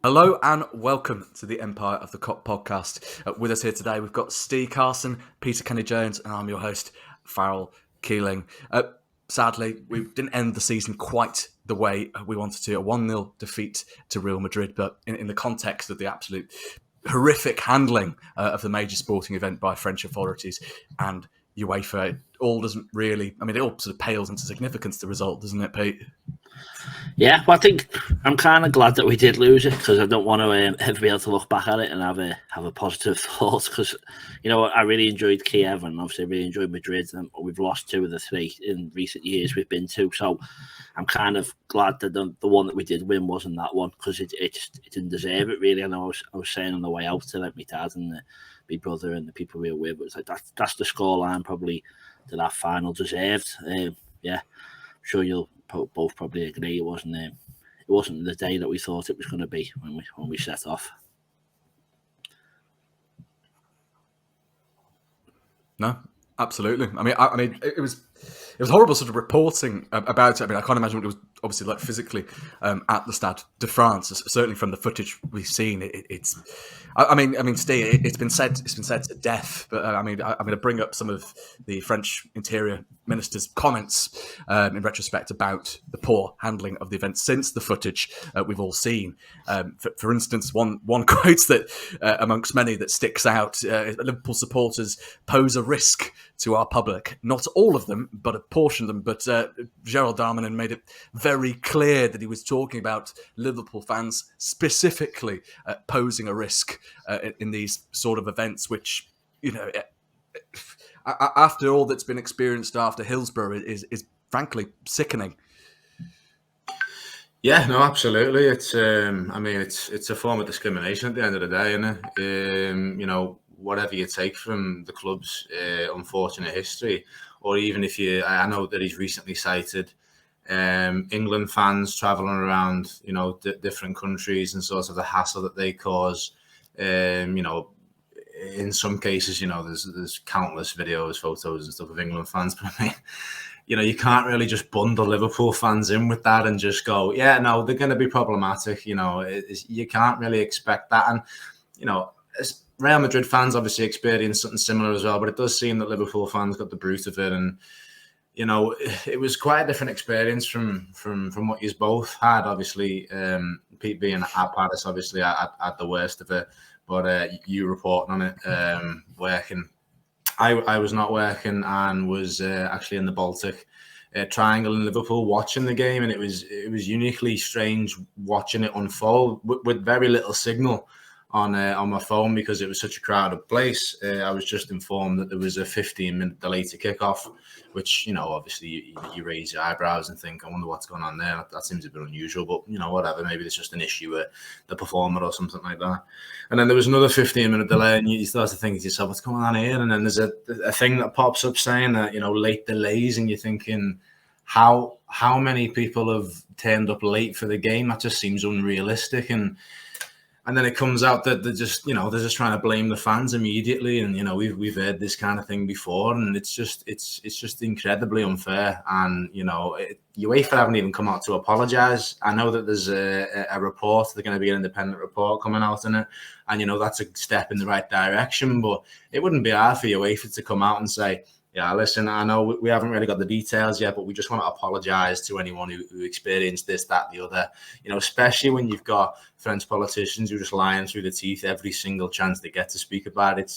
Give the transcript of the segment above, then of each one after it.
Hello and welcome to the Empire of the Kop Podcast. With us here today, we've got Steve Carson, Peter Kenny-Jones, and I'm your host, Farrell Keeling. Sadly, we didn't end the season quite the way we wanted to, a 1-0 defeat to Real Madrid, but in the context of the absolute horrific handling of the major sporting event by French authorities and UEFA, it all doesn't really, it all sort of pales into significance, the result, doesn't it, Pete? Yeah, well, I think I'm kind of glad that we did lose it because I don't want to ever be able to look back at it and have a positive thought because, I really enjoyed Kiev and obviously I really enjoyed Madrid and we've lost 2 of the 3 in recent years we've been to. So I'm kind of glad that the one that we did win wasn't that one because it didn't deserve it really. I know I was saying on the way out to my dad and my brother and the people we were with, it was like that's the scoreline probably that final deserved. Yeah, I'm sure you'll both probably agree it wasn't the day that we thought it was going to be when we set off. No, absolutely. It was horrible sort of reporting about it. I can't imagine what it was obviously like physically at the Stade de France. Certainly from the footage we've seen, Steve, it's been said to death. But I'm going to bring up some of the French Interior Minister's comments in retrospect about the poor handling of the event since the footage we've all seen. For instance, one quote that amongst many that sticks out: Liverpool supporters pose a risk to our public. Not all of them, but a portion of them. But Gerald Darmanin made it very clear that he was talking about Liverpool fans specifically posing a risk in these sort of events, which, after all that's been experienced after Hillsborough is frankly sickening. Yeah, no, absolutely. It's it's a form of discrimination at the end of the day, isn't it? Whatever you take from the club's unfortunate history, or even if I know that he's recently cited England fans traveling around, different countries and sort of the hassle that they cause. In some cases, there's countless videos, photos and stuff of England fans, but you can't really just bundle Liverpool fans in with that and just go, yeah, no, they're going to be problematic. You can't really expect that. And, Real Madrid fans obviously experienced something similar as well, but it does seem that Liverpool fans got the brunt of it. And, it was quite a different experience from what you both had. Obviously, Pete being at Paris, obviously, I had the worst of it. But you reporting on it, working. I was not working and was actually in the Baltic Triangle in Liverpool watching the game, and it was uniquely strange watching it unfold with very little signal on my phone because it was such a crowded place. I was just informed that there was a 15-minute delay to kickoff, which obviously you raise your eyebrows and think, I wonder what's going on there. That seems a bit unusual, but whatever. Maybe it's just an issue with the performer or something like that. And then there was another 15-minute delay, and you start to think to yourself, what's going on here? And then there's a thing that pops up saying that late delays, and you're thinking, how many people have turned up late for the game? That just seems unrealistic. And then it comes out that they're just trying to blame the fans immediately, and we've heard this kind of thing before, and it's just incredibly unfair. And UEFA haven't even come out to apologise. I know that there's a report, there's going to be an independent report coming out in it, and that's a step in the right direction. But it wouldn't be hard for UEFA to come out and say, yeah, listen, I know we haven't really got the details yet, but we just want to apologise to anyone who experienced this, that, the other. Especially when you've got French politicians who are just lying through the teeth every single chance they get to speak about it.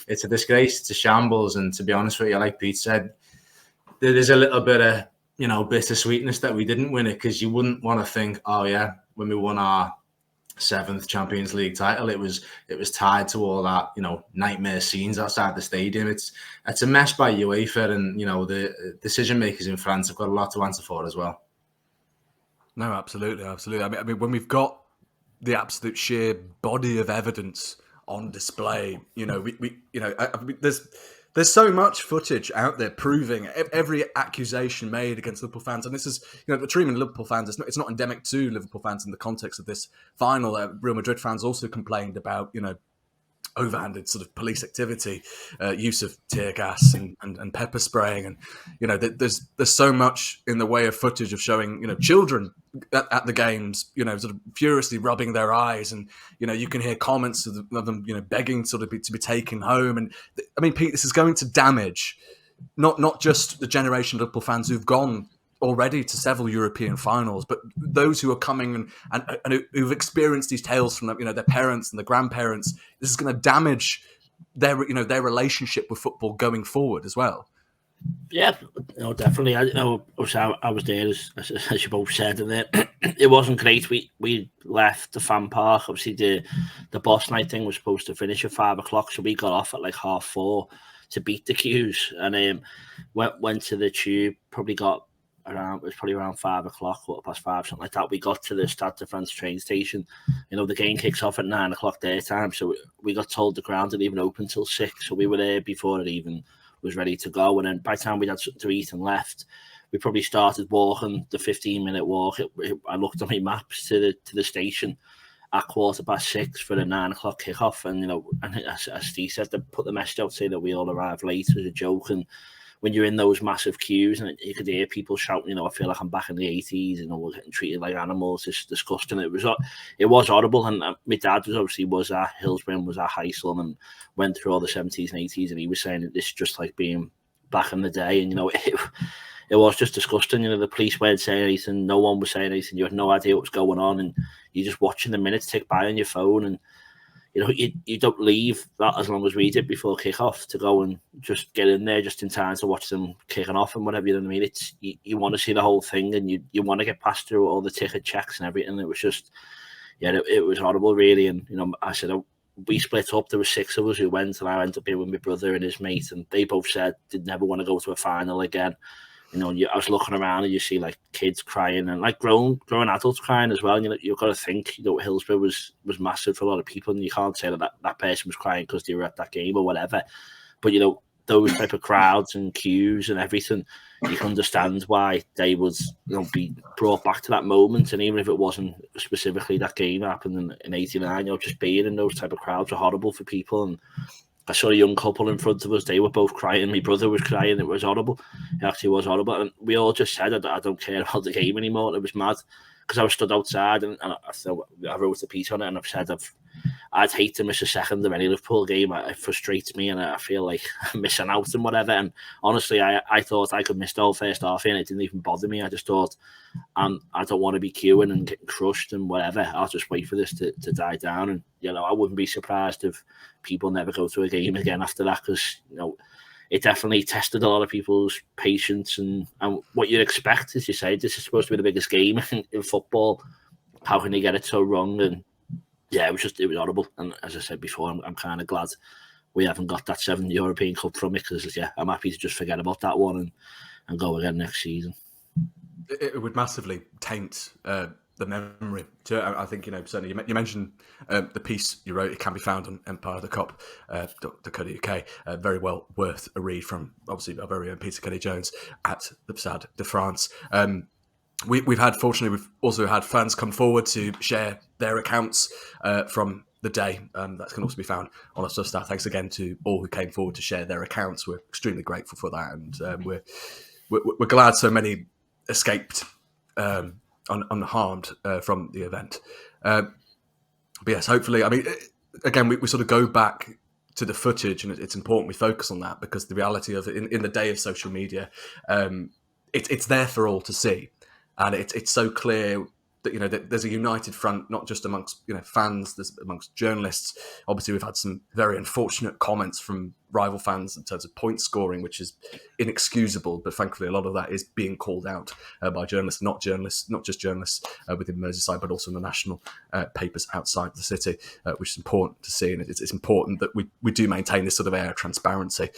It's a disgrace, it's a shambles, and to be honest with you, like Pete said, there is a little bit of bittersweetness that we didn't win it, because you wouldn't want to think, oh yeah, when we won our 7th Champions League title, it was tied to all that nightmare scenes outside the stadium. It's a mess by UEFA, and the decision makers in France have got a lot to answer for as well. No, absolutely. I mean, when we've got the absolute sheer body of evidence on display, there's so much footage out there proving every accusation made against Liverpool fans. And this is, the treatment of Liverpool fans, it's not endemic to Liverpool fans in the context of this final. Real Madrid fans also complained about, overhanded sort of police activity, use of tear gas and pepper spraying, and there's so much in the way of footage of showing children at the games, sort of furiously rubbing their eyes, and you can hear comments of them begging sort of to be taken home. And I mean, Pete, this is going to damage not just the generation of Liverpool fans who've gone already to several European finals, but those who are coming and who've experienced these tales from their parents and their grandparents. This is going to damage their relationship with football going forward as well. Yeah, definitely. I was there, as you both said, and it wasn't great. We left the fan park. Obviously, the boss night thing was supposed to finish at 5:00, so we got off at like 4:30 to beat the queues, and went to the tube. Probably got around 5:00, 5:15, something like that. We got to the Stade de France train station. The game kicks off at 9:00 their time, so we got told the ground didn't even open till 6, so we were there before it even was ready to go. And then by the time we had something to eat and left, we probably started walking the 15-minute walk. I looked at my maps to the station at 6:15 for the 9:00 kickoff, and as Steve said, they put the message out saying that we all arrived late as a joke. And when you're in those massive queues and you could hear people shouting, I feel like I'm back in the 80s, we're getting treated like animals. It's disgusting. It was horrible. And my dad was at Hillsborough, was at Heysel, and went through all the 70s and 80s, and he was saying that this is just like being back in the day. And it was just disgusting. The police weren't saying anything, no one was saying anything, you had no idea what was going on, and you're just watching the minutes tick by on your phone. And you don't leave that as long as we did before kick-off to go and just get in there just in time to watch them kicking off and whatever. You know what I mean? It's you want to see the whole thing, and you want to get past through all the ticket checks and everything. It was just, it was horrible, really. And I said, we split up. There were 6 of us who went, and I ended up being with my brother and his mate, and they both said they'd never want to go to a final again. I was looking around and you see like kids crying and like grown adults crying as well. And you've got to think, Hillsborough was massive for a lot of people, and you can't say that person was crying because they were at that game or whatever. But those type of crowds and queues and everything, you can understand why they would be brought back to that moment. And even if it wasn't specifically that game happened in '89, just being in those type of crowds are horrible for people. And I saw a young couple in front of us. They were both crying. My brother was crying. It was horrible. It actually was horrible. And we all just said, I don't care about the game anymore. It was mad because I was stood outside, and I wrote a piece on it, and I've said I'd hate to miss a second of any Liverpool game. It frustrates me, and I feel like I'm missing out and whatever. And honestly, I thought I could miss the whole first half, and it didn't even bother me. I just thought, I don't want to be queuing and getting crushed and whatever. I'll just wait for this to die down. And I wouldn't be surprised if people never go to a game again after that, because it definitely tested a lot of people's patience and what you'd expect. As you say, this is supposed to be the biggest game in football. How can they get it so wrong? And it was horrible. And as I said before, I'm kind of glad we haven't got that 7th European Cup from it, because I'm happy to just forget about that one and go again next season. It would massively taint the memory. I think, certainly you mentioned the piece you wrote. It can be found on empirethekop.co.uk. Very well worth a read from, obviously, our very own Peter Kelly-Jones at the Stade de France. We've also had fans come forward to share their accounts from the day. That can also be found on our Substack. Thanks again to all who came forward to share their accounts. We're extremely grateful for that, and we're glad so many escaped unharmed from the event. But yes, hopefully, again, we sort of go back to the footage, and it's important we focus on that, because the reality of it in the day of social media, it's there for all to see. And it's so clear that, that there's a united front, not just amongst, fans, there's amongst journalists. Obviously, we've had some very unfortunate comments from rival fans in terms of point scoring, which is inexcusable. But thankfully, a lot of that is being called out by journalists, not just journalists within Merseyside, but also in the national papers outside the city, which is important to see. And it's important that we do maintain this sort of air of transparency.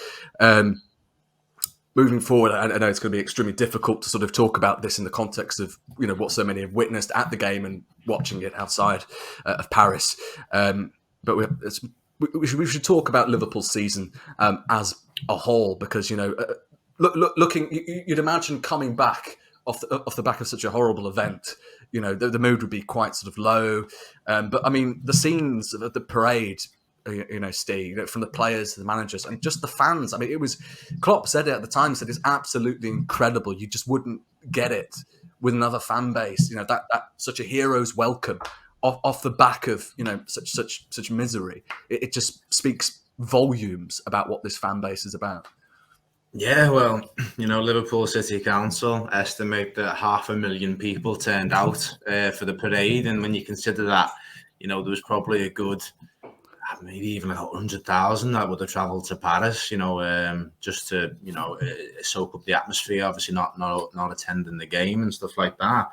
Moving forward, I know it's going to be extremely difficult to sort of talk about this in the context of what so many have witnessed at the game and watching it outside of Paris. But we should talk about Liverpool's season as a whole, because looking, you'd imagine coming back off the back of such a horrible event, the mood would be quite sort of low. But I mean, the scenes of the parade Steve, from the players, the managers, and just the fans. I mean, it was, Klopp said it at the time, said it's absolutely incredible. You just wouldn't get it with another fan base. That such a hero's welcome off the back of such misery. It just speaks volumes about what this fan base is about. Yeah, well, Liverpool City Council estimate that 500,000 people turned out for the parade, and when you consider that, there was probably a good, maybe even 100,000 that would have travelled to Paris, just to soak up the atmosphere. Obviously, not attending the game and stuff like that.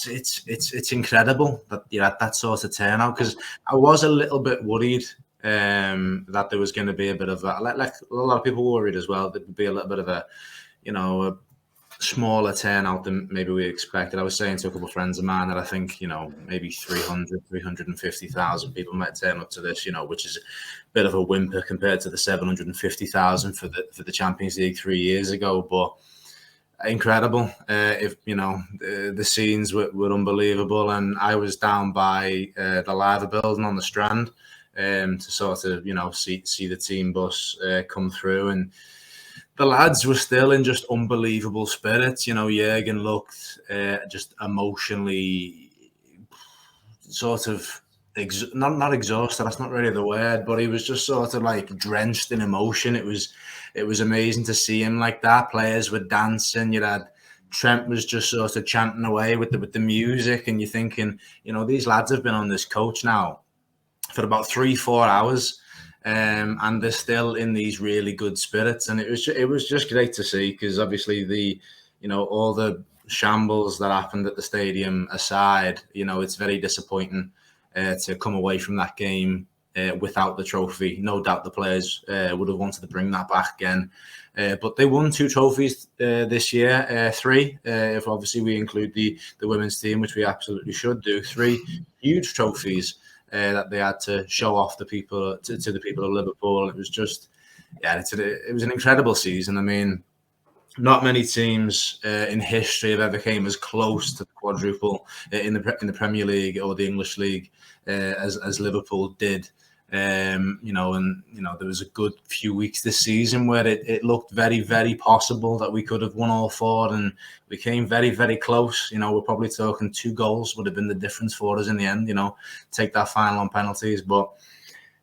It's incredible that you had that sort of turnout, because I was a little bit worried that there was going to be a bit of a, like a lot of people worried as well, there would be a little bit of a smaller turnout than maybe we expected. I was saying to a couple of friends of mine that I think maybe 350,000 people might turn up to this, which is a bit of a whimper compared to the 750,000 for the Champions League 3 years ago. But incredible. If the scenes were unbelievable, and I was down by the Liver building on the Strand to sort of see the team bus come through, and the lads were still in just unbelievable spirits. Jurgen looked just emotionally sort of not exhausted. That's not really the word, but he was just sort of like drenched in emotion. It was amazing to see him like that. Players were dancing. You had Trent was just sort of chanting away with the music, and you're thinking, these lads have been on this coach now for about 3-4 hours, and they're still in these really good spirits. And it was just great to see, because obviously all the shambles that happened at the stadium aside, it's very disappointing to come away from that game without the trophy. No doubt the players would have wanted to bring that back again. But they won 2 trophies this year, 3, if obviously we include the women's team, which we absolutely should do. 3 huge trophies that they had to show off to the people of Liverpool. It was just, it was an incredible season. I mean, not many teams in history have ever came as close to the quadruple in the Premier League or the English League as Liverpool did. There was a good few weeks this season where it looked very, very possible that we could have won all 4, and we came very, very close. We're probably talking 2 goals would have been the difference for us in the end. Take that final on penalties, but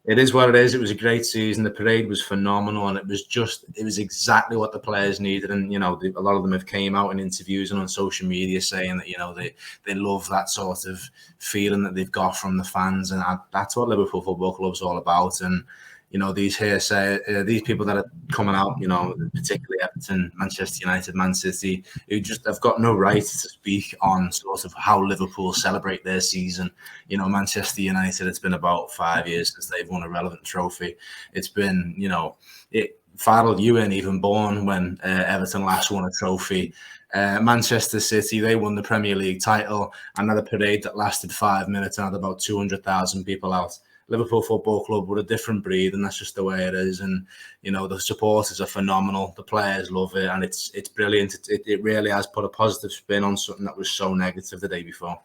it is what it is. It was a great season. The parade was phenomenal, and it was exactly what the players needed. And a lot of them have came out in interviews and on social media saying that they love that sort of feeling that they've got from the fans, and that's what Liverpool Football Club's all about. And these people that are coming out, particularly Everton, Manchester United, Man City, who just have got no right to speak on sort of how Liverpool celebrate their season. Manchester United, it's been about 5 years since they've won a relevant trophy. It's been, Farrell, you weren't even born when Everton last won a trophy. Manchester City, they won the Premier League title and had a parade that lasted 5 minutes and had about 200,000 people out. Liverpool Football Club were a different breed, and that's just the way it is. And the supporters are phenomenal, the players love it, and it's brilliant. It really has put a positive spin on something that was so negative the day before.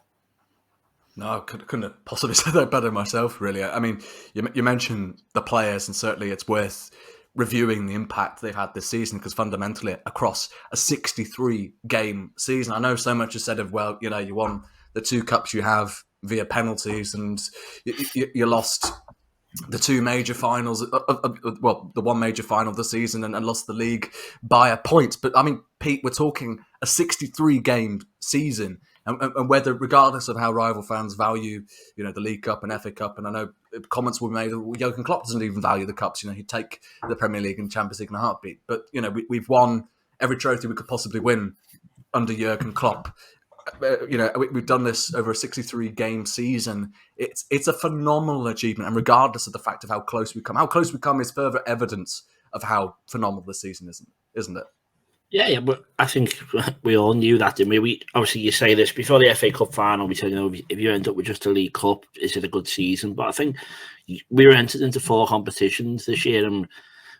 No, I couldn't have possibly said that better myself, really. I mean, you mentioned the players, and certainly it's worth reviewing the impact they've had this season, because fundamentally across a 63-game season, I know so much is said of, well, you won the 2 cups you have via penalties, and you lost the 2 major finals, the 1 major final of the season, and lost the league by a point. But I mean, Pete, we're talking a 63-game season, and whether, regardless of how rival fans value, the League Cup and FA Cup, and I know comments were made, Jurgen Klopp doesn't even value the cups. He'd take the Premier League and Champions League in a heartbeat. But we've won every trophy we could possibly win under Jurgen Klopp. We've done this over a 63-game season. It's a phenomenal achievement, and regardless of the fact of how close we come is further evidence of how phenomenal this season isn't it? Yeah, but I think we all knew that, didn't we? We obviously, you say this before the FA Cup final, we said, if you end up with just a League Cup, is it a good season? But I think we were entered into 4 competitions this year, and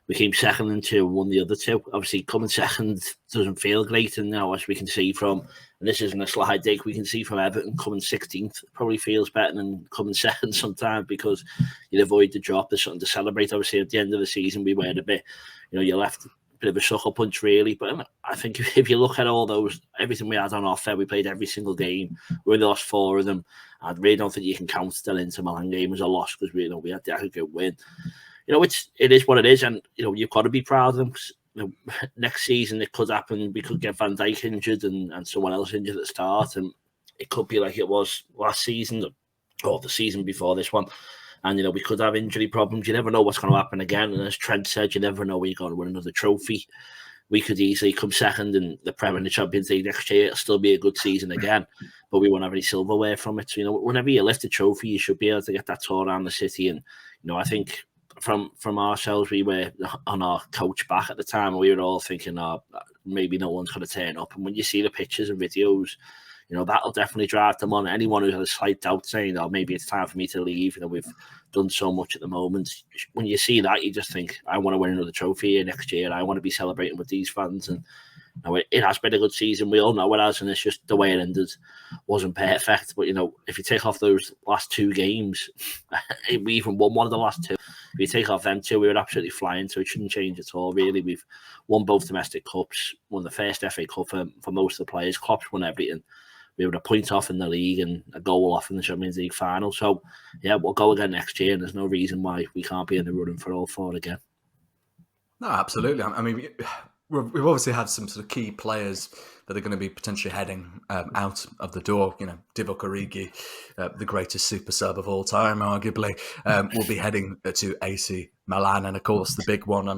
we came second and 2 and won the other 2. Obviously, coming second doesn't feel great, and now as we can see from, and this isn't a slide dig, we can see from Everton coming 16th probably feels better than coming second sometimes, because you avoid the drop. There's something to celebrate. Obviously, at the end of the season, we were a bit, you're left a bit of a sucker punch, really. But I think if you look at all those, everything we had on offer, we played every single game. We only lost 4 of them. I really don't think you can count the Inter Milan game as a loss, because we had the aggregate win. It is what it is, and you've got to be proud of them. 'Cause, next season it could happen. We could get Van Dijk injured and someone else injured at the start, and it could be like it was last season or the season before this one. And we could have injury problems. You never know what's going to happen again. And as Trent said, you never know when you're going to win another trophy. We could easily come second in the Premier and the Champions League next year. It'll still be a good season again, but we won't have any silverware from it. So whenever you lift a trophy, you should be able to get that tour around the city. And I think from ourselves, we were on our coach back at the time, and we were all thinking, maybe no one's going to turn up. And when you see the pictures and videos, that'll definitely drive them on. Anyone who's had a slight doubt saying, maybe it's time for me to leave, we've done so much at the moment. When you see that, you just think, I want to win another trophy here next year. I want to be celebrating with these fans. And it has been a good season. We all know it has, and it's just the way it ended wasn't perfect. But, if you take off those last 2 games, we even won one of the last 2. If you take off them 2, we were absolutely flying, so it shouldn't change at all, really. We've won both domestic cups, won the first FA Cup for most of the players. Klopp's won everything. We were a point off in the league and a goal off in the Champions League final. So, yeah, we'll go again next year, and there's no reason why we can't be in the running for all 4 again. No, absolutely. I mean, we've obviously had some sort of key players that are going to be potentially heading out of the door. Divock Origi, the greatest super sub of all time, arguably, will be heading to AC Milan. And, of course, the big one,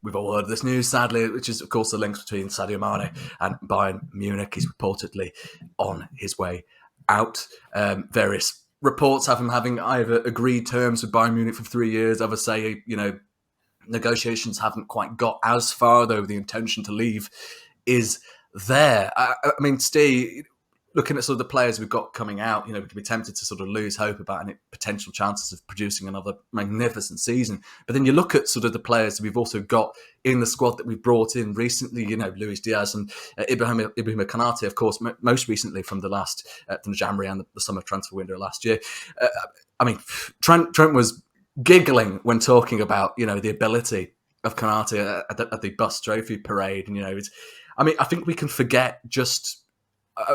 we've all heard this news, sadly, which is, of course, the links between Sadio Mane and Bayern Munich. He's reportedly on his way out. Various reports have him having either agreed terms with Bayern Munich for 3 years, others say, negotiations haven't quite got as far, though the intention to leave is there. I mean, Steve, looking at sort of the players we've got coming out, we could be tempted to sort of lose hope about any potential chances of producing another magnificent season. But then you look at sort of the players that we've also got in the squad that we've brought in recently, Luis Diaz and Ibrahima Konate, of course, most recently from from January and the summer transfer window last year. Trent was giggling when talking about, the ability of Konate at the Bus Trophy parade. And, I think we can forget just...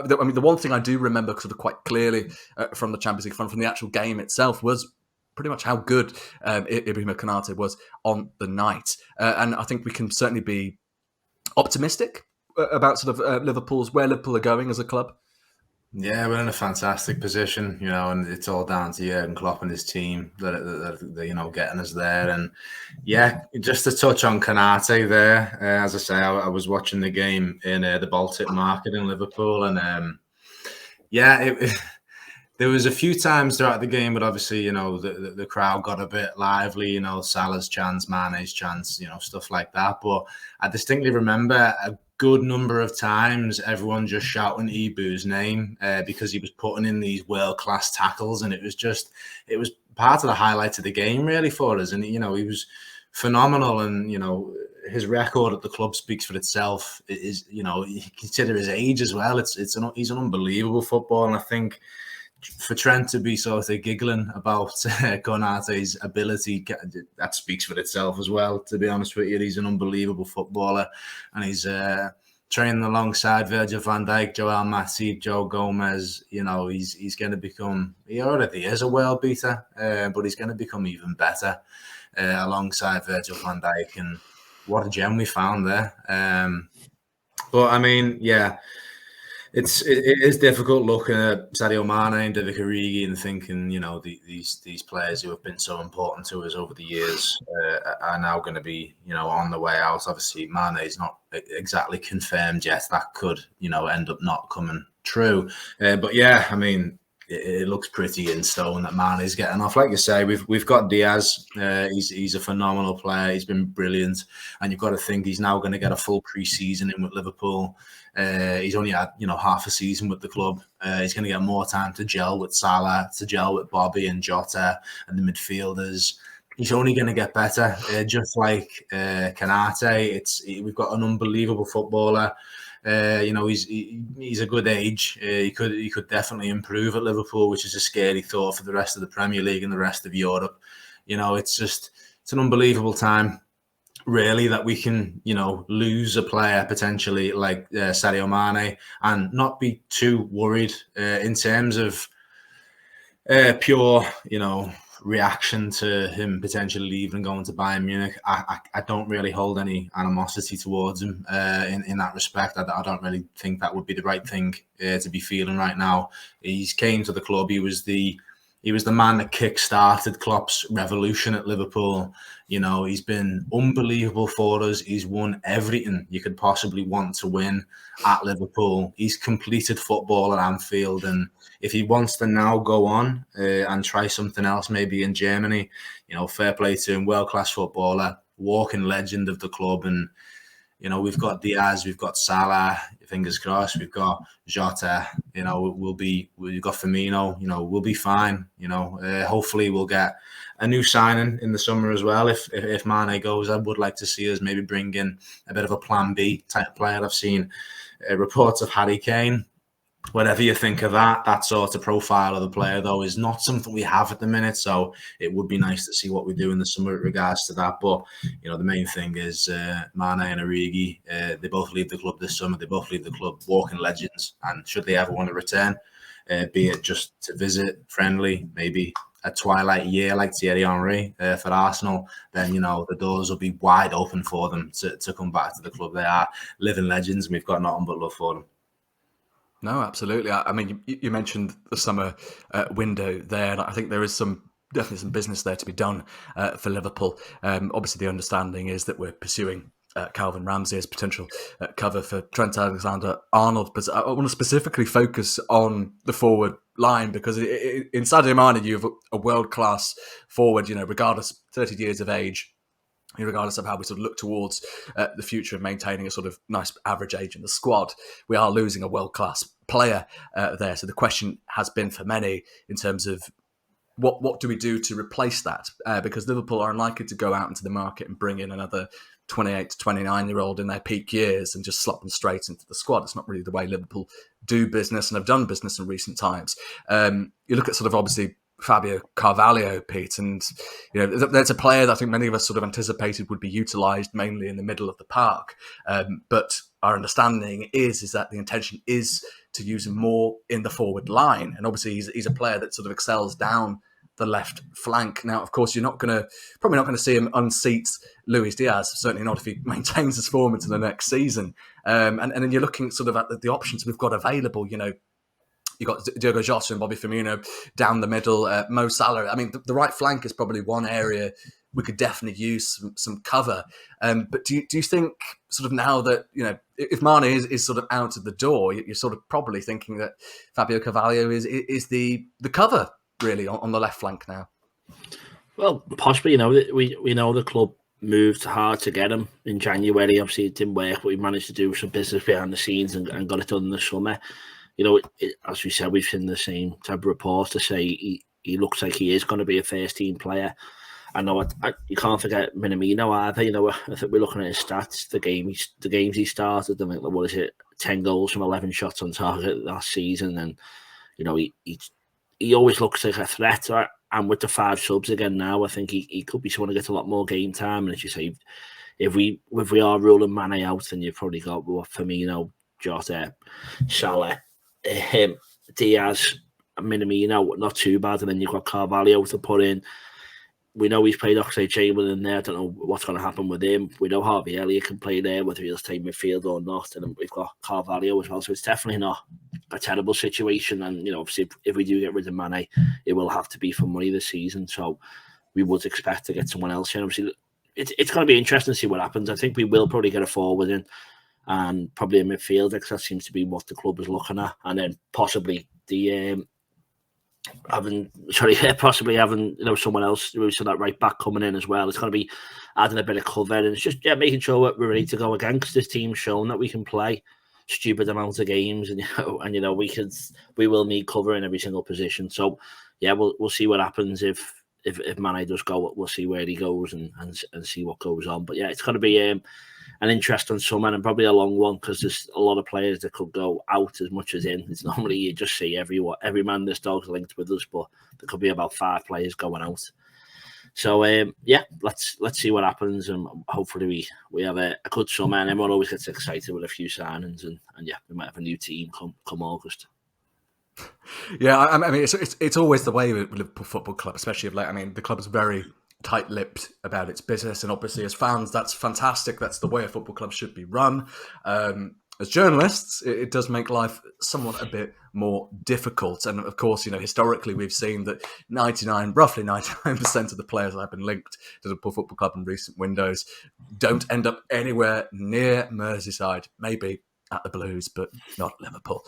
the one thing I do remember sort of quite clearly from the Champions League, from the actual game itself, was pretty much how good Ibrahima Konate was on the night. And I think we can certainly be optimistic about sort of where Liverpool are going as a club. Yeah, we're in a fantastic position, and it's all down to Jurgen Klopp and his team that getting us there. And yeah, just to touch on Konate there, as I say, I was watching the game in the Baltic Market in Liverpool, and there was a few times throughout the game, but obviously, the crowd got a bit lively, Salah's chants, Mane's chants, stuff like that. But I distinctly remember a good number of times everyone just shouting Ibu's name because he was putting in these world-class tackles, and it was part of the highlight of the game really for us. And he was phenomenal, and his record at the club speaks for itself. It is, you consider his age as well. He's an unbelievable footballer, and I think for Trent to be sort of giggling about Konate's ability, that speaks for itself as well, to be honest with you. He's an unbelievable footballer, and he's training alongside Virgil van Dijk, Joel Matip, Joe Gomez. He's going to become, he already is a world beater, but he's going to become even better alongside Virgil van Dijk. And what a gem we found there. It is difficult looking at Sadio Mane and Divock Origi and thinking, these players who have been so important to us over the years are now going to be, on the way out. Obviously, Mane is not exactly confirmed yet. That could, end up not coming true. It looks pretty in stone that Mane is getting off. Like you say, we've got Diaz. He's a phenomenal player. He's been brilliant, and you've got to think he's now going to get a full pre-season in with Liverpool. He's only had half a season with the club. He's going to get more time to gel with Salah, to gel with Bobby and Jota and the midfielders. he's only going to get better. Just like Kanate, we've got an unbelievable footballer. He's a good age. He could definitely improve at Liverpool, which is a scary thought for the rest of the Premier League and the rest of Europe. It's an unbelievable time, really, that we can, lose a player potentially like Sadio Mane and not be too worried in terms of pure, reaction to him potentially leaving and going to Bayern Munich. I don't really hold any animosity towards him in that respect. I don't really think that would be the right thing to be feeling right now. He's came to the club. He was the man that kick-started Klopp's revolution at Liverpool. He's been unbelievable for us. He's won everything you could possibly want to win at Liverpool. He's completed football at Anfield. And if he wants to now go on and try something else, maybe in Germany, fair play to him, world-class footballer, walking legend of the club. And, we've got Diaz, we've got Salah, fingers crossed, we've got Jota, we've got Firmino, we'll be fine. Hopefully we'll get a new signing in the summer as well. If Mane goes, I would like to see us maybe bring in a bit of a plan B type player. I've seen reports of Harry Kane. Whatever you think of that sort of profile of the player, though, is not something we have at the minute. So it would be nice to see what we do in the summer with regards to that. But, the main thing is Mane and Origi, they both leave the club this summer. They both leave the club walking legends. And should they ever want to return, be it just to visit, friendly, maybe a twilight year like Thierry Henry for Arsenal, then, the doors will be wide open for them to come back to the club. They are living legends and we've got nothing but love for them. No, absolutely. I mean, you mentioned the summer window there, and I think there is definitely some business there to be done for Liverpool. Obviously, the understanding is that we're pursuing Calvin Ramsey as potential cover for Trent Alexander-Arnold, but I want to specifically focus on the forward line because in Sadio Mane, you have a world-class forward, regardless, 30 years of age, regardless of how we sort of look towards the future of maintaining a sort of nice average age in the squad. We are losing a world-class player there. So the question has been for many in terms of what do we do to replace that? Because Liverpool are unlikely to go out into the market and bring in another 28 to 29-year-old in their peak years and just slot them straight into the squad. It's not really the way Liverpool do business and have done business in recent times. You look at sort of obviously Fabio Carvalho, Pete, and that's a player that I think many of us sort of anticipated would be utilised mainly in the middle of the park. But our understanding is that the intention is to use him more in the forward line, and obviously he's a player that sort of excels down the left flank. Now, of course, you're probably not going to see him unseat Luis Diaz. Certainly not if he maintains his form into the next season. And then you're looking sort of at the options we've got available. You've got Diogo Jota and Bobby Firmino down the middle, Mo Salah. I mean, the right flank is probably one area we could definitely use some cover. But do you think sort of now that, if Mane is sort of out of the door, you're sort of probably thinking that Fabio Carvalho is the cover really on the left flank now? Well, possibly, we know the club moved hard to get him in January. Obviously, it didn't work, but we managed to do some business behind the scenes and got it done in the summer. As we said, we've seen the same type of reports to say he looks like he is going to be a first-team player. I know you can't forget Minamino either. I think we're looking at his stats, the games he started. I think 10 goals from 11 shots on target last season, and he always looks like a threat. And with the 5 subs again now, I think he could be someone who gets a lot more game time. And as you say, if we are ruling Mane out, then you've probably got Firmino, Jota, Salah, Diaz, Minamino, not too bad, and then you've got Carvalho to put in. We know he's played Oxlade-Chamberlain there. I don't know what's going to happen with him. We know Harvey Elliott can play there, whether he'll stay midfield or not, and then we've got Carvalho as well. So it's definitely not a terrible situation. And obviously, if we do get rid of Mane, it will have to be for money this season. So we would expect to get someone else in. Obviously, it's going to be interesting to see what happens. I think we will probably get a forward in, and probably a midfielder, because that seems to be what the club is looking at, and then possibly having someone else, so that right back coming in as well. It's going to be adding a bit of cover, and it's just making sure that we're ready to go again, because this team's shown that we can play stupid amount of games, and we will need cover in every single position. So we'll see what happens if if Mane does go, we'll see where he goes and see what goes on. But yeah, it's going to be an interesting summer and probably a long one, because there's a lot of players that could go out as much as in. It's normally you just see every man this dog's linked with us, but there could be about 5 players going out. So let's see what happens, and hopefully we have a good summer, and everyone always gets excited with a few signings, and yeah, we might have a new team come August. Yeah, I mean, it's always the way with Liverpool Football Club, especially of late. I mean, the club's very tight-lipped about its business, and obviously as fans, that's fantastic. That's the way a football club should be run. As journalists, it does make life somewhat a bit more difficult. And of course, historically, we've seen that roughly 99% of the players that have been linked to the Liverpool Football Club in recent windows don't end up anywhere near Merseyside. Maybe at the Blues, but not Liverpool.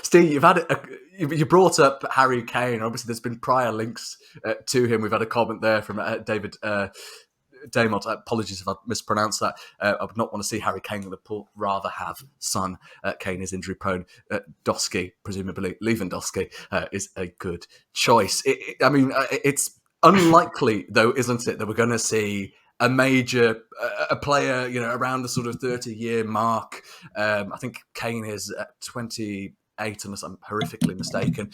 Steve, you brought up Harry Kane. Obviously, there's been prior links to him. We've had a comment there from David Damont. Apologies if I mispronounced that. I would not want to see Harry Kane in Liverpool. Rather have Son. Kane is injury prone. Dosky, presumably Lewandowski, is a good choice. It's unlikely, though, isn't it, that we're going to see a major player, around the sort of 30-year mark. I think Kane is at 28, unless I'm horrifically mistaken.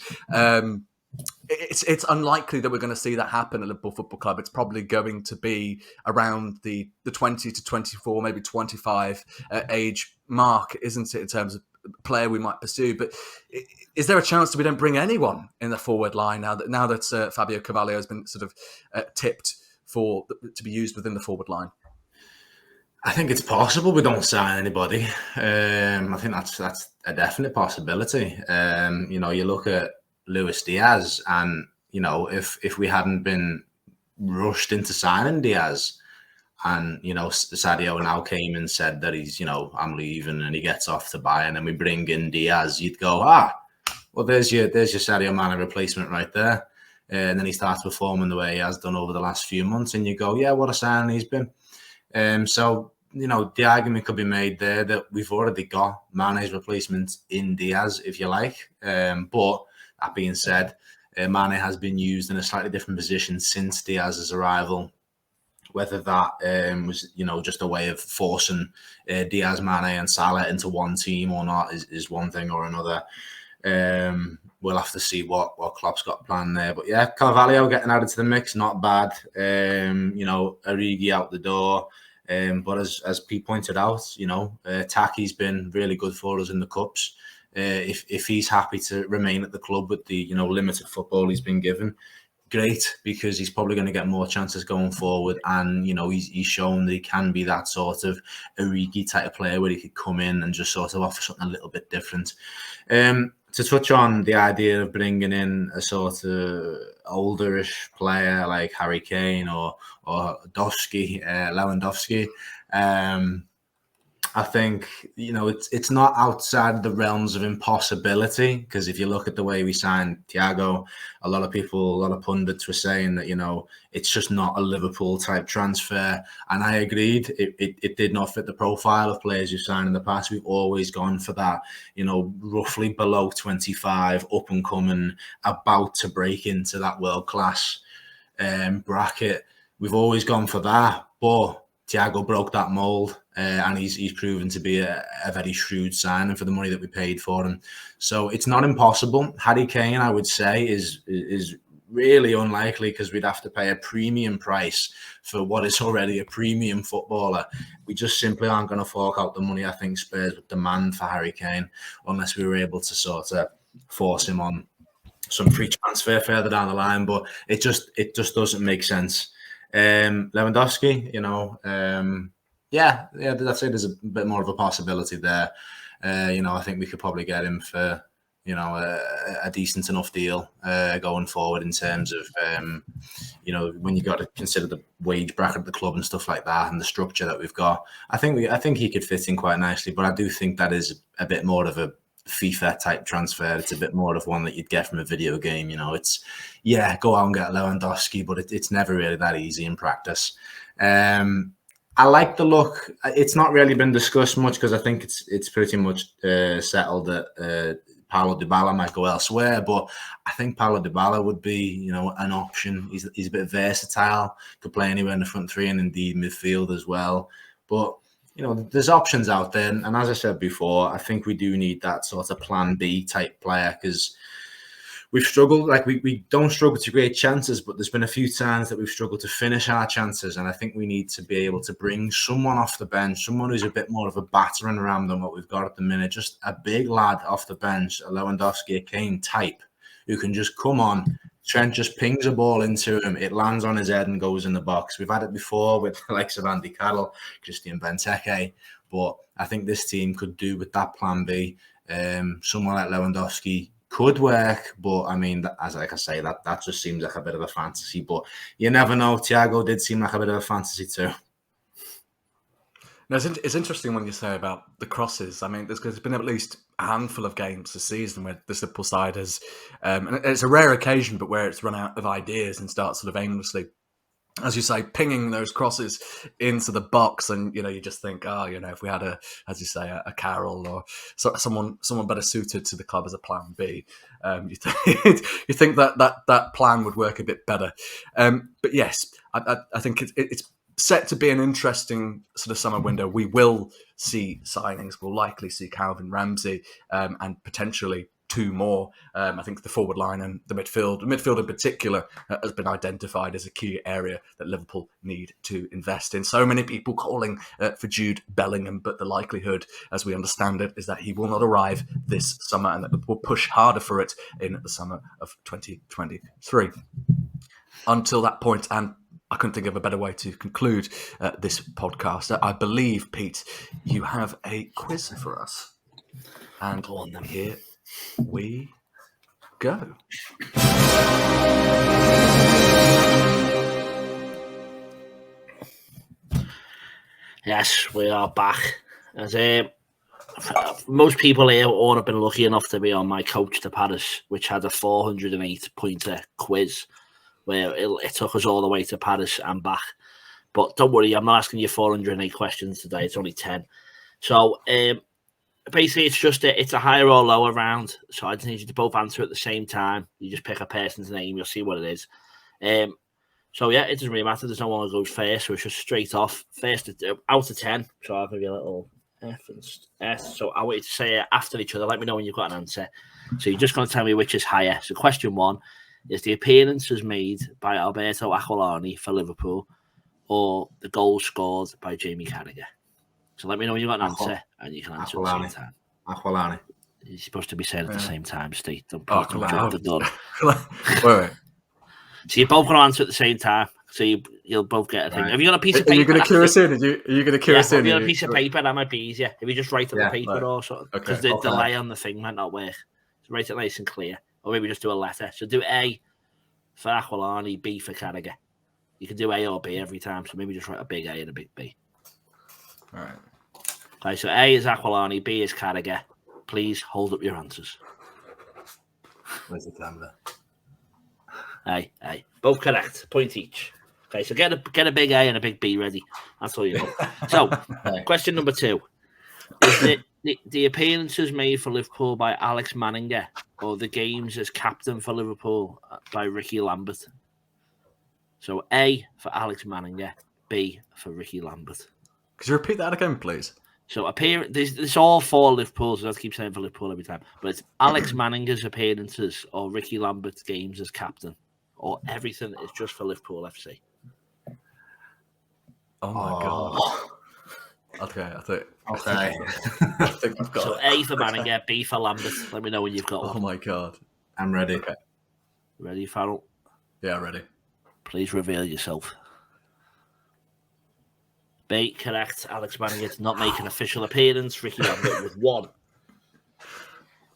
It's unlikely that we're going to see that happen at Liverpool Football Club. It's probably going to be around the 20 to 24, maybe 25 age mark, isn't it, in terms of player we might pursue? But is there a chance that we don't bring anyone in the forward line now that Fabio Carvalho has been sort of tipped to be used within the forward line? I think it's possible we don't sign anybody. I think that's a definite possibility. You look at Luis Diaz, and if we hadn't been rushed into signing Diaz, and Sadio now came and said that he's I'm leaving, and he gets off to Bayern, and we bring in Diaz, you'd go, well, there's your Sadio Mane replacement right there. And then he starts performing the way he has done over the last few months, and you go, yeah, what a signing he's been. So the argument could be made there that we've already got Mane's replacement in Diaz, if you like. But that being said, Mane has been used in a slightly different position since Diaz's arrival. Whether that was, just a way of forcing Diaz, Mane and Salah into one team or not is one thing or another. We'll have to see what Klopp's got planned there. But yeah, Carvalho getting added to the mix, not bad. Origi out the door. But as Pete pointed out, Taki's been really good for us in the Cups. If he's happy to remain at the club with the limited football he's been given, great, because he's probably going to get more chances going forward. And he's shown that he can be that sort of Origi type of player where he could come in and just sort of offer something a little bit different. To touch on the idea of bringing in a sort of olderish player like Harry Kane or Lewandowski, I think, it's not outside the realms of impossibility, because if you look at the way we signed Thiago, a lot of pundits were saying that, it's just not a Liverpool type transfer. And I agreed. It did not fit the profile of players you've signed in the past. We've always gone for that, roughly below 25, up and coming, about to break into that world class bracket. We've always gone for that. But Thiago broke that mould, and he's proven to be a very shrewd signing for the money that we paid for him. So it's not impossible. Harry Kane, I would say, is really unlikely, because we'd have to pay a premium price for what is already a premium footballer. We just simply aren't going to fork out the money I think Spurs would demand for Harry Kane, unless we were able to sort of force him on some free transfer further down the line. But it just doesn't make sense. Lewandowski, that's it. There's a bit more of a possibility there. I think we could probably get him for, a decent enough deal going forward in terms of, when you got to consider the wage bracket of the club and stuff like that, and the structure that we've got. I think he could fit in quite nicely, but I do think that is a bit more of a FIFA type transfer. It's a bit more of one that you'd get from a video game. It's, go out and get Lewandowski, but it's never really that easy in practice. I like the look. It's not really been discussed much, because I think it's pretty much settled that Paulo Dybala might go elsewhere, but I think Paulo Dybala would be, an option. He's a bit versatile, could play anywhere in the front three and indeed midfield as well. But, there's options out there. And as I said before, I think we do need that sort of plan B type player because we've struggled. Like we don't struggle to create chances, but there's been a few times that we've struggled to finish our chances. And I think we need to be able to bring someone off the bench, someone who's a bit more of a battering ram than what we've got at the minute. Just a big lad off the bench, a Lewandowski, a Kane type, who can just come on. Trent just pings a ball into him. It lands on his head and goes in the box. We've had it before with the likes of Andy Carroll, Christian Benteke. But I think this team could do with that plan B. Someone like Lewandowski could work, but I mean, that just seems like a bit of a fantasy. But you never know. Thiago did seem like a bit of a fantasy too. No, it's interesting when you say about the crosses. I mean, there's been at least a handful of games this season where the Liverpool side has, and it's a rare occasion, but where it's run out of ideas and starts sort of aimlessly, as you say, pinging those crosses into the box. And, you just think, if we had as you say, a Carroll or someone better suited to the club as a plan B, you think that plan would work a bit better. But yes, I think it's set to be an interesting sort of summer window. We will see signings. We'll likely see Calvin Ramsey and potentially two more. I think the forward line and the midfield in particular has been identified as a key area that Liverpool need to invest in. So many people calling for Jude Bellingham, but the likelihood, as we understand it, is that he will not arrive this summer and that we'll push harder for it in the summer of 2023. Until that point, and I couldn't think of a better way to conclude this podcast. I believe, Pete, you have a quiz for us. And here we go. Yes, we are back. As most people here all have been lucky enough to be on my Coach to Paris, which had a 408-pointer quiz, where it took us all the way to Paris and back. But don't worry, I'm not asking you 408 questions today. It's only 10. So basically, it's a higher or lower round. So I just need you to both answer at the same time. You just pick a person's name. You'll see what it is. So yeah, it doesn't really matter. There's no one who goes first. So it's just straight off. First out of 10. So I'll give you a little F and S. So I want you to say it after each other. Let me know when you've got an answer. So you're just going to tell me which is higher. So question 1. Is the appearances made by Alberto Aquilani for Liverpool or the goal scored by Jamie Carragher? So let me know when you've got an answer and you can answer at the same time. Aquilani. You're supposed to be saying at the same time, Steve. Don't jump the gun. Wait. So you're both going to answer at the same time. So you'll both get a thing. Right. Have you got a piece of paper? Are you going to cue us in? Are you going to cue us in? Have you got a piece of paper? That might be easier. If you just write on the paper or something. Because the delay on the thing might not work. So write it nice and clear. Or maybe just do a letter. So do A for Aquilani, B for Carragher. You can do A or B every time. So maybe just write a big A and a big B. All right. Okay, so A is Aquilani, B is Carragher. Please hold up your answers. Where's the camera? A. Both correct. Point each. Okay, so get a big A and a big B ready. That's all you know. So, question number 2. Is the appearances made for Liverpool by Alex Manninger or the games as captain for Liverpool by Ricky Lambert? So A for Alex Manninger, B for Ricky Lambert. Could you repeat that again, please? So there's all 4 Liverpools. I have to keep saying for Liverpool every time. But it's Alex Manninger's appearances or Ricky Lambert's games as captain, or everything is just for Liverpool FC. Oh my God. Okay. I think I've got so A for Manninger, B for Lambert. Let me know when you've got one. Oh my God. I'm ready. Okay. Ready, Farrell? Yeah, ready. Please reveal yourself. B, correct. Alex Manninger did not make an official appearance. Ricky Lambert with 1.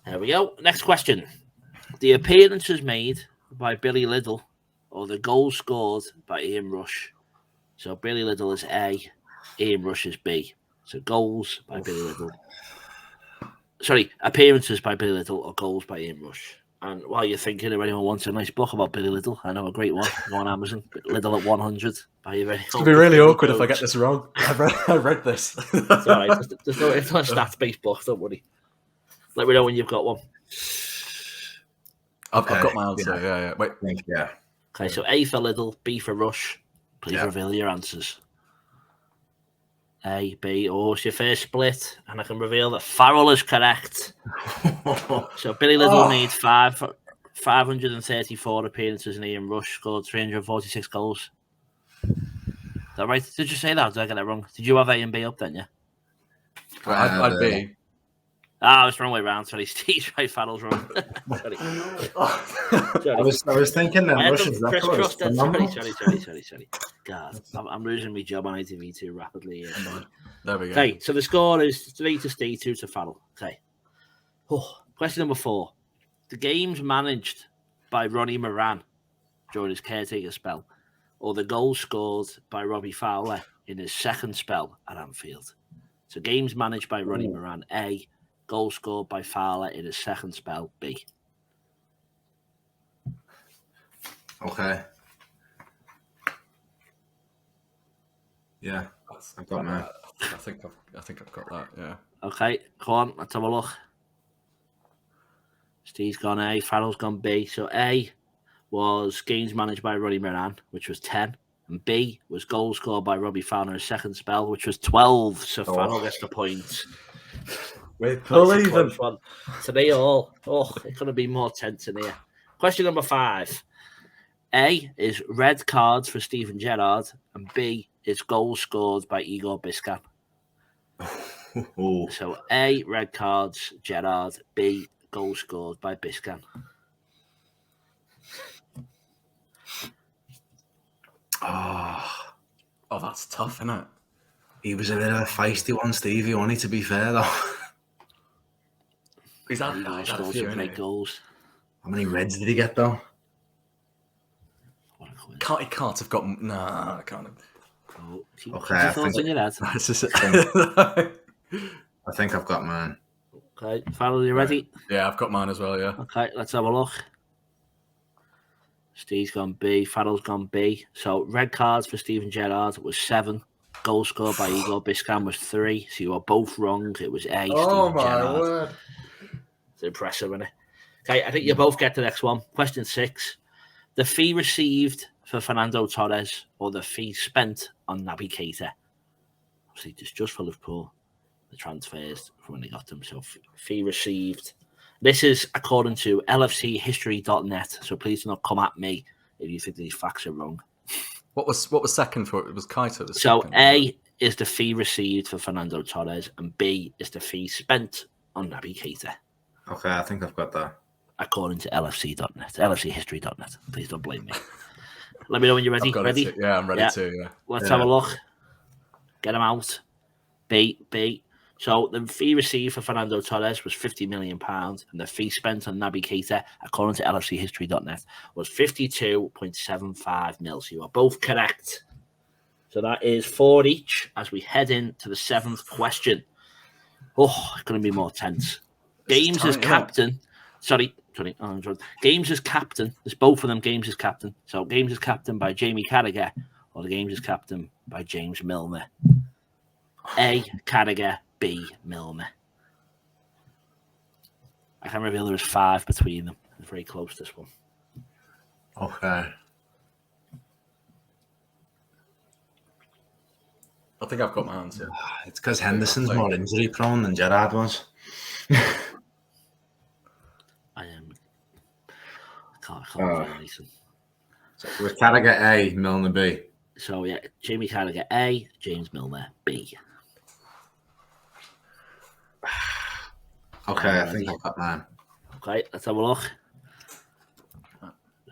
There we go. Next question. The appearances made by Billy Liddell or the goal scored by Ian Rush. So Billy Liddell is A, Ian Rush is B. So goals by Billy Liddell. Sorry, appearances by Billy Liddell or goals by Ian Rush. And while you're thinking, if anyone wants a nice book about Billy Liddell, I know a great one. Go on Amazon. Liddell at 100. It's going to be really awkward if I get this wrong. I read this. It's all right. It's not a stats-based book, don't worry. Let me know when you've got one. I've got my answer. Yeah. Wait. Yeah. Okay, so A for Lidl, B for Rush. Please reveal your answers. A, B, or it's your first split, and I can reveal that Farrell is correct. So Billy Lidl made 534 appearances, and Ian Rush scored 346 goals. Is that right? Did you say that? Or did I get that wrong? Did you have A and B up then, yeah? I'd be. It's the wrong way around. Sorry, Steve's right, Farrell's wrong. Sorry. I was thinking that Russia's Sorry. God, I'm losing my job on ITV too rapidly. There we go. Okay, so the score is 3 to Steve, 2 to Farrell. Okay. Question number 4. The games managed by Ronnie Moran during his caretaker spell, or the goals scored by Robbie Fowler in his second spell at Anfield. So games managed by Ronnie Moran, A. Goal scored by Fowler in his second spell, B. Okay. Yeah, I've got that. I think I've got that. Yeah. Okay, come on, let's have a look. Steve's gone A, Farrell's gone B. So A was games managed by Ronnie Moran, which was 10. And B was goals scored by Robbie Fowler in his second spell, which was 12. So Farrell gets the points. We're believing. Today all. It couldn't be more tense in here. Question number 5. A is red cards for Steven Gerrard, and B is goals scored by Igor Biscan. So A, red cards, Gerrard. B, goals scored by Biscan. Oh, that's tough, isn't it? He was a bit of a feisty one, Stevie, only to be fair, though. He's had a few great goals. How many reds did he get, though? He can't have got... Nah, I can't have... Okay, I think I've got mine. Okay, Farrell, you ready? Yeah, I've got mine as well, yeah. Okay, let's have a look. Steve's gone B, Farrell's gone B. So red cards for Steven Gerrard was 7. Goal scored by Igor Biscan was 3. So you are both wrong. It was A. Oh, my Gerrard. Word. It's impressive, isn't it? Okay, I think you both get the next one. Question 6. The fee received for Fernando Torres, or the fee spent on Naby Keita. Obviously, just for Liverpool, the transfers from when they got them. So fee received. This is according to lfchistory.net. So please do not come at me if you think these facts are wrong. What was second for it? It was Keita. So A is the fee received for Fernando Torres, and B is the fee spent on Naby Keita. Okay, I think I've got that. According to lfc.net, lfchistory.net. Please don't blame me. Let me know when you're ready. Ready? Yeah, I'm ready too. Yeah. Let's have a look. Get them out. B. So the fee received for Fernando Torres was £50 million, and the fee spent on Naby Keita, according to lfchistory.net, was 52.75 mil. So you are both correct. So that is 4 each as we head into the 7th question. It's going to be more tense. Games as captain. Sorry. Games as captain. There's both of them. Games as captain. So games as captain by Jamie Carragher, or the games as captain by James Milner. A. Carragher. B. Milner. I can reveal there's 5 between them. It's very close, this one. Okay. I think I've got my answer. It's because Henderson's more injury prone than Gerrard was. I can't reveal anything. So it was Carragher A, Milner B. So yeah, Jamie Carragher A, James Milner B. Okay, I think I've got mine. Okay, let's have a look.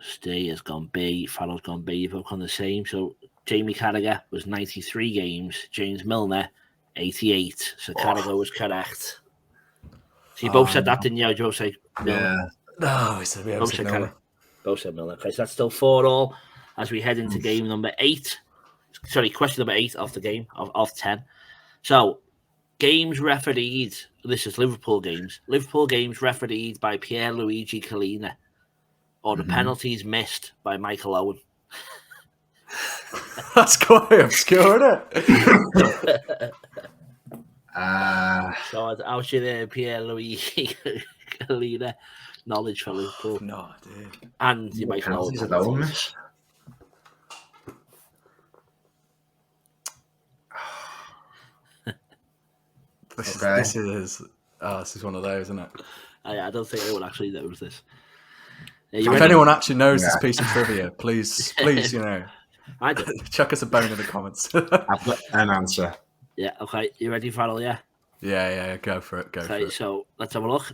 Steve has gone B, Farrell's gone B, you've both gone the same. So Jamie Carragher was 93 games, James Milner 88. So Carragher was correct. So you both said that, didn't you? Did you both say Milner? Yeah. No, we said Milner. Both said Milner. Okay, so that's still 4-all as we head into game number 8. Sorry, question number 8 of the game, of 10. So, games refereed. This is Liverpool games. Liverpool games refereed by Pierluigi Collina, or the penalties missed by Michael Owen. That's quite obscure, isn't it? So, how's your Pierluigi Kalina knowledge for Liverpool. No idea. And you might know Penalties at home, miss. This is one of those, isn't it? I don't think anyone actually knows this. If anyone actually knows this piece of trivia, please, I do. chuck us a bone in the comments. I've got an answer. Yeah, okay. You ready, Farrell? Yeah? Yeah, go for it. Okay, so let's have a look.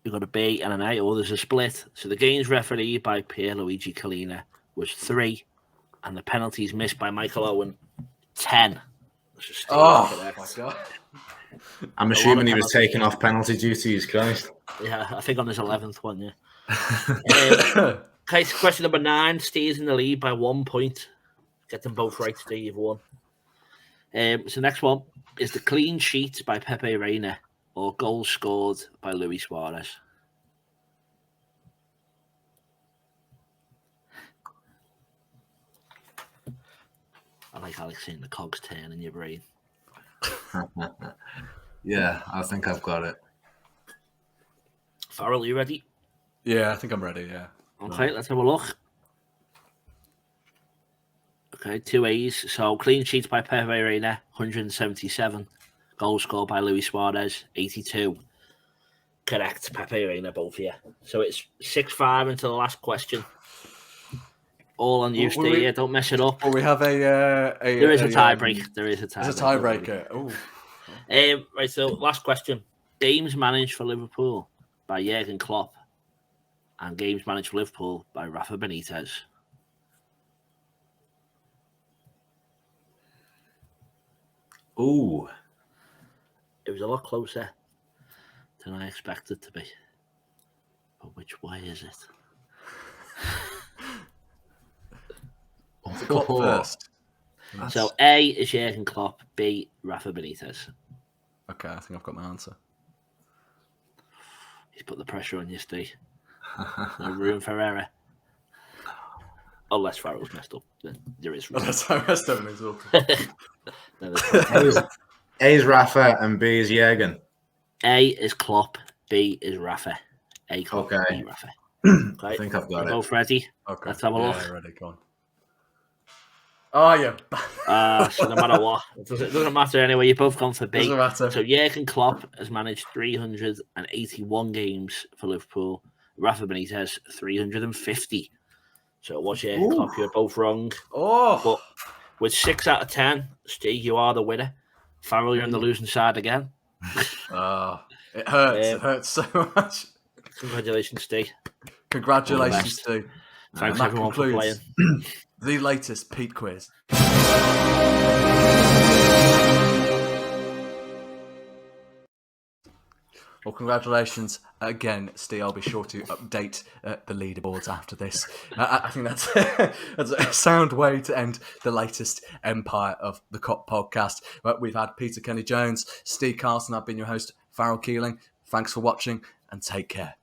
We've got a B and an A. Oh, there's a split. So the games refereed by Pierluigi Collina was 3, and the penalties missed by Michael Owen, 10. Oh, my God. I'm assuming he was taken off penalty duties, Christ. Yeah, I think on his 11th one, yeah. Okay, so question number 9. Steve's in the lead by 1 point. Get them both right, Steve, you've won. So next one is the clean sheet by Pepe Reina or goals scored by Luis Suarez. I like Alex seeing the cogs turn in your brain. Yeah, I think I've got it. Farrell, you ready? Yeah, I think I'm ready, yeah. Okay, let's have a look. Okay, 2 A's. So clean sheets by Pepe Reina, 177. Goals scored by Luis Suarez, 82. Correct, Pepe Reina, both here. So it's 6-5 into the last question. All on you, Steve. Don't mess it up. Well, we have There is a tiebreak. There's a tiebreaker. Oh. Right, so last question. Games managed for Liverpool by Jurgen Klopp and games managed for Liverpool by Rafa Benitez. Ooh. It was a lot closer than I expected to be. But which way is it? Klopp first. So A is Jurgen Klopp, B Rafa Benitez. Okay, I think I've got my answer. He's put the pressure on you, Steve. No room for error. Unless Farrell's messed up, then there is room. That's how I messed up as well. A is Rafa and B is Jurgen. A is Klopp, B is Rafa. A Klopp, okay. B Rafa. Okay. I think I've got it. Both ready? Okay. Let's have a look. Yeah, ready, go on. Oh, yeah. So no matter what, it doesn't matter anyway. You've both gone for B. Doesn't matter. So Jurgen Klopp has managed 381 games for Liverpool. Rafa Benitez 350. So what's Jurgen Klopp? You're both wrong. Oh, but with 6 out of 10, Steve, you are the winner. Farrell, you're on the losing side again. It hurts. It hurts so much. Congratulations, Steve. Congratulations, Steve. Thanks everyone for playing. The latest Pete quiz. Well, congratulations again, Steve. I'll be sure to update the leaderboards after this. I think that's a sound way to end the latest empire of the Kop Podcast. But we've had Peter Kenny-Jones, Steve Carlson. I've been your host, Farrell Keeling. Thanks for watching and take care.